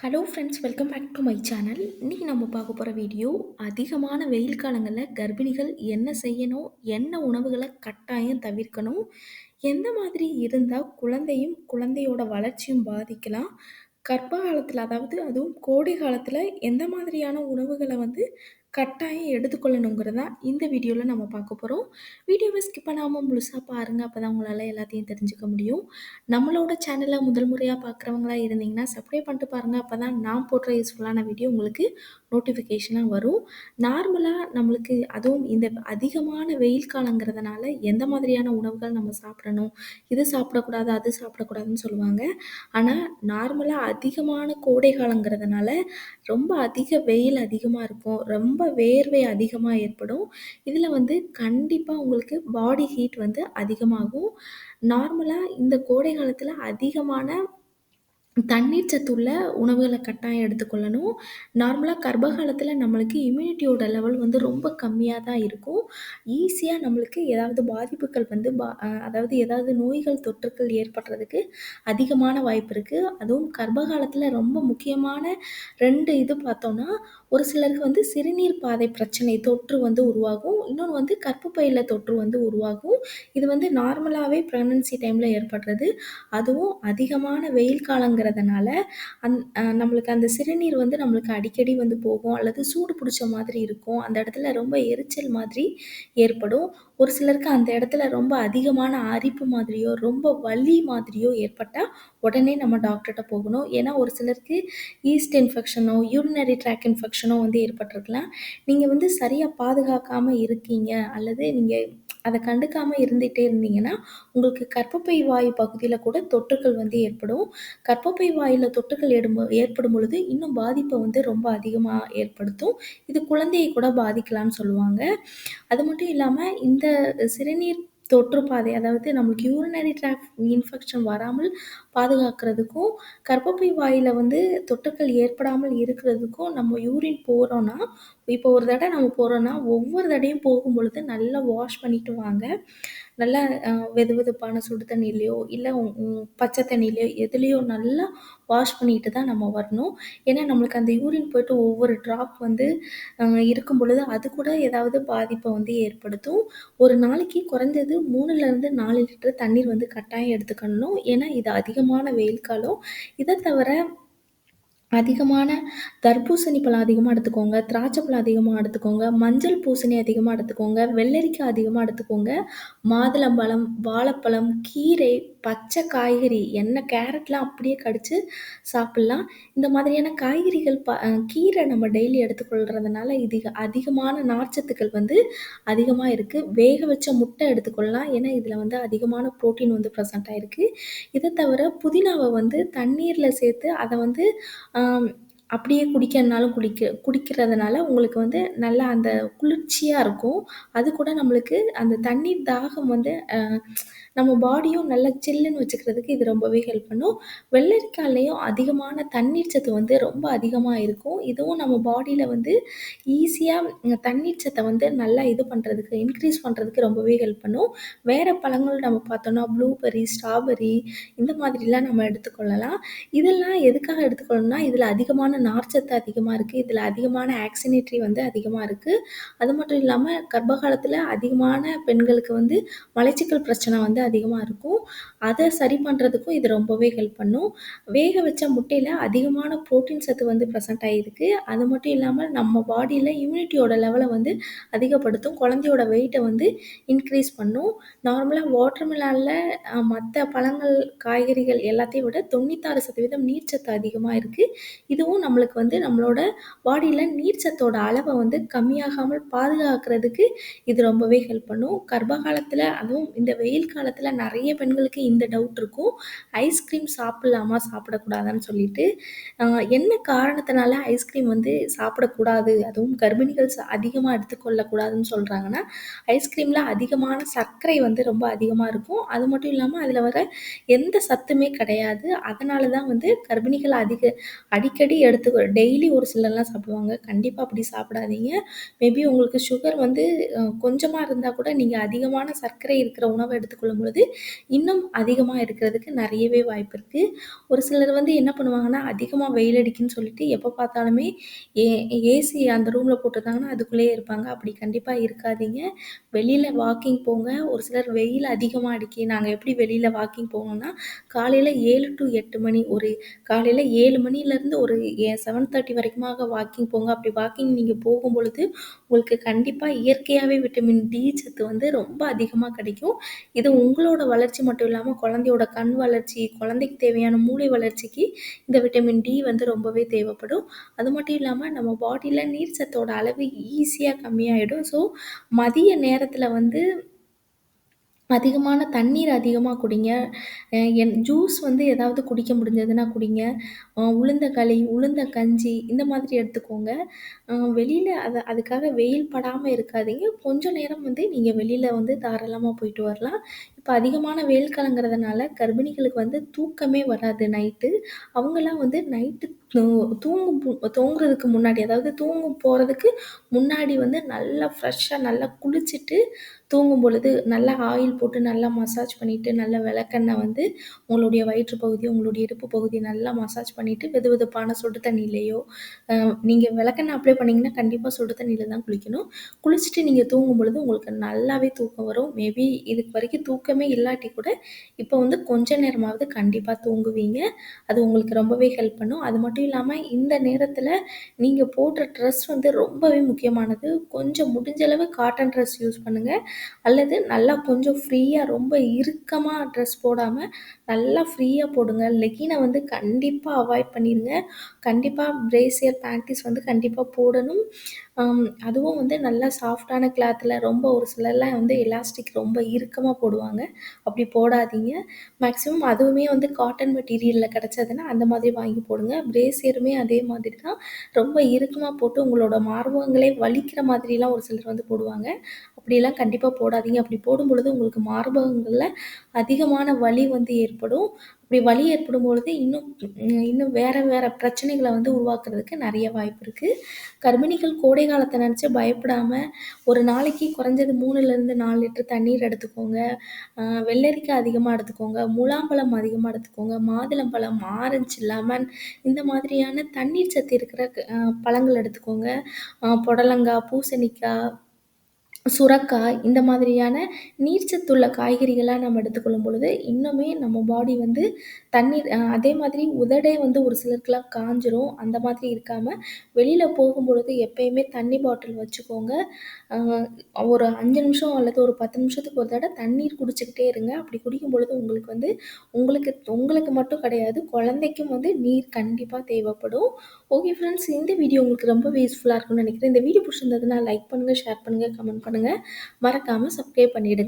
Hello friends, welcome back to my channel. இன்னைக்கு நம்ம பார்க்க போகிற வீடியோ அதிகமான வெயில் காலங்களில் கர்ப்பிணிகள் என்ன செய்யணும், என்ன உணவுகளை கட்டாயம் தவிர்க்கணும், எந்த மாதிரி இருந்தால் குழந்தையும் குழந்தையோட வளர்ச்சியும் பாதிக்கலாம், கர்ப்ப காலத்தில் அதாவது அதுவும் கோடை காலத்தில் எந்த மாதிரியான உணவுகளை கட்டாயம் எடுத்துக்கொள்ளணுங்கிறத இந்த வீடியோவில் நம்ம பார்க்க போகிறோம். வீடியோவை ஸ்கிப் பண்ணாமல் முழுசாக பாருங்கள், அப்போ தான் உங்களால் எல்லாத்தையும் தெரிஞ்சுக்க முடியும். நம்மளோட சேனலை முதல் முறையாக பார்க்குறவங்களா இருந்தீங்கன்னா சப்ஸ்கிரைப் பண்ணிட்டு பாருங்கள், அப்போ தான் நான் போடுற யூஸ்ஃபுல்லான வீடியோ உங்களுக்கு நோட்டிஃபிகேஷனாக வரும். நார்மலாக நம்மளுக்கு அதுவும் இந்த அதிகமான வெயில் காலங்கிறதுனால எந்த மாதிரியான உணவுகள் நம்ம சாப்பிடணும், இது சாப்பிடக்கூடாது அது சாப்பிடக்கூடாதுன்னு சொல்லுவாங்க. ஆனால் நார்மலாக அதிகமான கோடை காலங்கிறதுனால ரொம்ப அதிக வெயில் அதிகமாக இருக்கும், ரொம்ப வேர்வை அதிகமாக ஏற்படும். இதில் கண்டிப்பாக உங்களுக்கு பாடி ஹீட் அதிகமாகும். நார்மலாக இந்த கோடை காலத்தில் அதிகமான தண்ணீர் சத்துள்ள உணவுகளை கட்டாயம் எடுத்துக்கொள்ளணும். நார்மலாக கர்ப்ப காலத்தில் நம்மளுக்கு இம்யூனிட்டியோட லெவல் ரொம்ப கம்மியாக தான் இருக்கும். ஈஸியாக நம்மளுக்கு ஏதாவது பாதிப்புகள் அதாவது ஏதாவது நோய்கள் தொற்றுக்கள் ஏற்படுறதுக்கு அதிகமான வாய்ப்பு இருக்குது. அதுவும் கர்ப்ப காலத்தில் ரொம்ப முக்கியமான 2 இது பார்த்தோன்னா, ஒரு சிலருக்கு சிறுநீர் பாதை பிரச்சனை தொற்று உருவாகும். இன்னொன்று கர்ப்பப்பையில தொற்று உருவாகும். இது நார்மலாகவே ப்ரெக்னன்சி டைமில் ஏற்படுறது. அதுவும் அதிகமான வெயில் காலங்கிறதுனால நம்மளுக்கு அந்த சிறுநீர் நம்மளுக்கு அடிக்கடி போகும், அல்லது சூடு பிடிச்ச மாதிரி இருக்கும். அந்த இடத்துல ரொம்ப எரிச்சல் மாதிரி ஏற்படும். ஒரு சிலருக்கு அந்த இடத்துல ரொம்ப அதிகமான அரிப்பு மாதிரியோ, ரொம்ப வலி மாதிரியோ ஏற்பட்டால் உடனே நம்ம டாக்டர்கிட்ட போகணும். ஏன்னா ஒரு சிலருக்கு ஈஸ்ட் இன்ஃபெக்ஷனோ, யூரினரி ட்ராக் இன்ஃபெக்ஷனோ ஏற்பட்டிருக்கலாம். நீங்கள் சரியாக பாதுகாக்காமல் இருக்கீங்க, அல்லது நீங்கள் அதை கண்டுக்காமல் இருந்துகிட்டே இருந்தீங்கன்னா, உங்களுக்கு கர்ப்பப்பை வாய் பகுதியில் கூட தொற்றுக்கள் ஏற்படும். கர்ப்பப்பை வாயில தொற்றுக்கள் ஏற்படும் பொழுது இன்னும் பாதிப்பை ரொம்ப அதிகமாக ஏற்படுத்தும். இது குழந்தையை கூட பாதிக்கலாம்னு சொல்லுவாங்க. அது மட்டும் இல்லாமல் இந்த சிறுநீர் தொற்றுப்பாதை, அதாவது நம்மளுக்கு யூரினரி ட்ராக் இன்ஃபெக்ஷன் வராமல் பாதுகாக்கிறதுக்கும், கர்ப்பப்பை வாயில தொற்றுக்கள் ஏற்படாமல் இருக்கிறதுக்கும் நம்ம யூரின் போகிறோன்னா, இப்போ ஒரு தடவை நம்ம போகிறோன்னா ஒவ்வொரு தடையும் போகும் பொழுது நல்லா வாஷ் பண்ணிட்டு வாங்க. நல்லா வெதுவெதுப்பான சுடு தண்ணியிலையோ, இல்லை பச்சை தண்ணியிலையோ எதுலேயோ நல்லா வாஷ் பண்ணிட்டு தான் நம்ம வரணும். ஏன்னா நம்மளுக்கு அந்த யூரின் போயிட்டு ஒவ்வொரு ட்ராப் இருக்கும் பொழுது அது கூட ஏதாவது பாதிப்பை ஏற்படுத்தும். ஒரு நாளைக்கு குறைஞ்சது 3லேருந்து 4 லிட்டர் தண்ணீர் கட்டாயம் எடுத்துக்கணும். ஏன்னா இது அதிகமான வெயில் காலம். இதை தவிர அதிகமான தர்பூசணி பழம் அதிகமாக எடுத்துக்கோங்க, திராட்சை பழம் அதிகமாக எடுத்துக்கோங்க, மஞ்சள் பூசணி அதிகமாக எடுத்துக்கோங்க, வெள்ளரிக்காய் அதிகமாக எடுத்துக்கோங்க, மாதுளம்பழம், வாழைப்பழம், கீரை, பச்சை காய்கறி, கேரட்லாம் அப்படியே கடிச்சு சாப்பிட்லாம். இந்த மாதிரியான காய்கறிகள் கீரை நம்ம டெய்லி எடுத்துக்கொள்றதுனால இது அதிகமான நார்ச்சத்துக்கள் அதிகமாக இருக்குது. வேக வச்ச முட்டை எடுத்துக்கொள்ளலாம். ஏன்னா இதில் அதிகமான புரோட்டீன் ப்ரெசென்ட் ஆயிருக்கு. இதை தவிர புதினாவை தண்ணீரில் சேர்த்து அதை அப்படியே குடிக்கிறனாலும் குடிக்கிறதுனால உங்களுக்கு நல்லா அந்த குளிர்ச்சியாக இருக்கும். அது கூட நம்மளுக்கு அந்த தண்ணீர் தாகம் நம்ம பாடியும் நல்லா சில்லுன்னு வச்சுக்கிறதுக்கு இது ரொம்பவே ஹெல்ப் பண்ணும். வெள்ளரிக்காய்லையும் அதிகமான தண்ணீர் சத்து ரொம்ப அதிகமாக இருக்கும். இதுவும் நம்ம பாடியில் ஈஸியாக தண்ணீர் சத்தை நல்லா இது பண்ணுறதுக்கு, இன்க்ரீஸ் பண்ணுறதுக்கு ரொம்பவே ஹெல்ப் பண்ணும். வேறு பழங்கள் நம்ம பார்த்தோன்னா ப்ளூபெர்ரி, ஸ்ட்ராபெர்ரி இந்த மாதிரிலாம் நம்ம எடுத்துக்கொள்ளலாம். இதெல்லாம் எதுக்காக எடுத்துக்கொள்ளணும்னா, இதில் அதிகமான நார்ச்சத்து அதிகமாக இருக்குது. இதில் அதிகமான ஆக்சினேட்ரி அதிகமாக இருக்குது. அது மட்டும் இல்லாமல் கர்ப்ப காலத்தில் அதிகமான பெண்களுக்கு மலச்சிக்கல் பிரச்சனை அதிகமாக இருக்கும். அதை சரி பண்ணுறதுக்கும் இது ரொம்பவே ஹெல்ப் பண்ணும். வேக வச்ச முட்டையில் அதிகமான புரோட்டீன் சத்து ப்ரெசென்ட் ஆகிருக்கு. அது மட்டும் இல்லாமல் நம்ம பாடியில் இம்யூனிட்டியோட லெவலை அதிகப்படுத்தும். குழந்தையோட வெயிட்டை இன்க்ரீஸ் பண்ணும். நார்மலாக வாட்டர்மெலானில் மற்ற பழங்கள், காய்கறிகள் எல்லாத்தையும் விட 96% நீர்ச்சத்து அதிகமாக இருக்குது. இதுவும் நம்மளுக்கு நம்மளோட பாடியில் நீர்ச்சத்தோட அளவை கம்மியாகாமல் பாதுகாக்கிறதுக்கு இது ரொம்பவே ஹெல்ப் பண்ணும். கர்ப்ப காலத்தில் அதுவும் இந்த வெயில் காலத்தில் நிறைய பெண்களுக்கு இந்த டவுட் இருக்கும். ஐஸ்கிரீம் சாப்பிட்லாமா சாப்பிடக்கூடாதான்னு சொல்லிட்டு. என்ன காரணத்தினால ஐஸ்கிரீம் சாப்பிடக்கூடாது, அதுவும் கர்ப்பிணிகள் அதிகமாக எடுத்துக்கொள்ளக்கூடாதுன்னு சொல்கிறாங்கன்னா, ஐஸ்கிரீமில் அதிகமான சர்க்கரை ரொம்ப அதிகமாக இருக்கும். அது மட்டும் இல்லாமல் அதில் வர எந்த சத்துமே கிடையாது. அதனால தான் கர்ப்பிணிகள் அடிக்கடி டெய்லி ஒரு சிலர்லாம் சாப்பிடுவாங்க. கண்டிப்பா அப்படி சாப்பிடாதீங்க. மேபி உங்களுக்கு சுகர் வந்து கொஞ்சமா இருந்தா கூட நீங்க அதிகமான சர்க்கரை இருக்கிற உணவ எடுத்துக்கொள்ளும் பொழுது, இன்னும் அதிகமா இருக்கிறதுக்கு நெறையவே வாய்ப்பு இருக்கு. ஒரு சிலர் வந்து என்ன பண்ணுவாங்கன்னா, அதிகமா வெயில் அடிக்குன்னு சொல்லிட்டு எப்ப பார்த்தாலுமே ஏ ஏசி அந்த ரூம்ல போட்டிருந்தாங்கன்னா, அதுக்குள்ளேயே இருப்பாங்க. அப்படி கண்டிப்பா இருக்காதீங்க. வெளியில வாக்கிங் போங்க. ஒரு சிலர் வெயில் அதிகமா அடிக்கி, நாங்க எப்படி வெளியில வாக்கிங் போவோம்னா, காலையில 7 டூ 8 மணி காலையில 7 மணிலேருந்து ஒரு 7:30 வரைக்குமாக வாக்கிங் போங்க. அப்படி வாக்கிங் நீங்க போகும்பொழுது, உங்களுக்கு கண்டிப்பா இயற்கையாவே விட்டமின் டி சத்து வந்து ரொம்ப அதிகமா கிடைக்கும். இது உங்களோட வளர்ச்சி மட்டும் இல்லாம, குழந்தையோட கண் வளர்ச்சி, குழந்தைக்கு தேவையான மூளை வளர்ச்சிக்கு இந்த விட்டமின் டி வந்து ரொம்பவே தேவைப்படும். அது மட்டும் இல்லாம, நம்ம பாடியில நீர் சத்தோட அளவு ஈஸியா கம்மியாயிடும். ஸோ, மதிய நேரத்தில வந்து அதிகமான தண்ணீர் அதிகமா குடிங்க. ஜூஸ் வந்து ஏதாவது குடிக்க முடிஞ்சதுன்னா குடிங்க. உளுந்த களி, உளுந்த கஞ்சி இந்த மாதிரி எடுத்துக்கோங்க. வெளியில அதுக்காக வெயில் படாம இருக்காதீங்க. கொஞ்சம் நேரம் வந்து நீங்க வெளியில வந்து தாராளமா போயிட்டு வரலாம். இப்ப அதிகமான வெயில் காலங்கிறதுனால கர்ப்பிணிகளுக்கு வந்து தூக்கமே வராது நைட்டு. அவங்கலாம் வந்து நைட்டு தூங்குறதுக்கு முன்னாடி, அதாவது தூங்க போறதுக்கு முன்னாடி வந்து நல்லா ஃப்ரெஷ்ஷா நல்லா குளிச்சுட்டு தூங்கும் பொழுது நல்லா ஆயில் போட்டு நல்லா மசாஜ் பண்ணிட்டு, நல்ல விளக்கெண்ணெய் வந்து உங்களுடைய வயிற்று பகுதி, உங்களுடைய இடுப்பு பகுதி நல்லா மசாஜ் பண்ணிட்டு, வெதுவெதுப்பான சுடு தண்ணீலயோ, அ நீங்க விளக்கெண்ணெய் அப்ளை பண்ணீங்கன்னா, கண்டிப்பா சுடு தண்ணீல தான் குளிக்கணும். குளிச்சுட்டு நீங்க தூங்கும் பொழுது உங்களுக்கு நல்லாவே தூக்கம் வரும். மேபி இதுக்கு வரைக்கும் தூக்கமே இல்லாட்டி கூட, இப்போ வந்து கொஞ்ச நேரமாவது கண்டிப்பா தூங்குவீங்க. அது உங்களுக்கு ரொம்பவே ஹெல்ப் பண்ணும். அது மட்டும் இல்லாம இந்த நேரத்தில நீங்க போடுற ட்ரெஸ் வந்து ரொம்பவே முக்கியமானது. கொஞ்சம் முடிஞ்ச அளவு காட்டன் ட்ரெஸ் யூஸ் பண்ணுங்க. அல்லது நல்லா கொஞ்சம் ஃப்ரீயா ரொம்ப இறுக்கமா ட்ரெஸ் போடாம, நல்லா ஃப்ரீயா போடுங்க. லெகின வந்து கண்டிப்பா அவாய்ட் பண்ணிருங்க. கண்டிப்பா பிரேசியர், பேண்டீஸ் வந்து கண்டிப்பா போடணும். அதுவும் வந்து நல்லா சாஃப்ட்டான கிளாத்ல ரொம்ப ஒரு சிலர்லாம் வந்து எலாஸ்டிக் ரொம்ப இறுக்கமா போடுவாங்க. அப்படி போடாதீங்க. மேக்ஸிமம் அதுவுமே வந்து காட்டன் மெட்டீரியல்ல கிடைச்சதுன்னா, அந்த மாதிரி வாங்கி போடுங்க. பிரேசியருமே அதே மாதிரி தான். ரொம்ப இறுக்கமா போட்டு உங்களோட மார்பகங்களே வலிக்கிற மாதிரிலாம் ஒரு சிலர் வந்து போடுவாங்க. அப்படியெல்லாம் கண்டிப்பா போடாதீங்க. அப்படி போடும்பொழுது உங்களுக்கு மார்பகங்கள்ல அதிகமான வலி வந்து ஏற்படும். அப்படி வலி ஏற்படும் பொழுது இன்னும் வேற வேற பிரச்சனைகள வந்து உருவாக்குறதுக்கு நெறைய வாய்ப்பு இருக்கு. கர்ப்பிணிகள் கோடை காலத்த நெனச்சு பயப்படாம, ஒரு நாளைக்கு குறைஞ்சது 3லிருந்து 4 லிட்டர் தண்ணீர் எடுத்துக்கோங்க. வெள்ளரிக்காய் அதிகமா எடுத்துக்கோங்க. முலாம்பழம் அதிகமா எடுத்துக்கோங்க. மாதுளம்பழம், ஆரஞ்சு, லெமன் இந்த மாதிரியான தண்ணீர் சத்து இருக்கிற பழங்கள் எடுத்துக்கோங்க. புடலங்கா, பூசணிக்கா, சுரக்காய் இந்த மாதிரியான நீர்ச்சத்துள்ள காய்கறிகளா நம்ம எடுத்துக்கொள்ளும் பொழுது, இன்னுமே நம்ம பாடி வந்து தண்ணீர் அதே மாதிரி உதடே வந்து ஒரு சிலருக்குலாம் காஞ்சிரும். அந்த மாதிரி இருக்காம, வெளியில போகும்பொழுது எப்பயுமே தண்ணி பாட்டில் வச்சுக்கோங்க. அ ஒரு 5 நிமிஷம் அல்லது ஒரு 10 நிமிஷத்துக்கு ஒரு தடவ தண்ணீர் குடிச்சுக்கிட்டே இருங்க. அப்படி குடிக்கும் பொழுது உங்களுக்கு வந்து உங்களுக்கு உங்களுக்கு மட்டும் கிடையாது, குழந்தைக்கும் வந்து நீர் கண்டிப்பா தேவைப்படும். ஓகே ஃப்ரெண்ட்ஸ், இந்த வீடியோ உங்களுக்கு ரொம்பவே யூஸ்ஃபுல்லா இருக்கும்னு நினைக்கிறேன். இந்த வீடியோ பிடிச்சிருந்ததுன்னா லைக் பண்ணுங்க, ஷேர் பண்ணுங்க, கமெண்ட் பண்ணுங்க. மறக்காம சப்ஸ்கிரைப் பண்ணிடுங்க.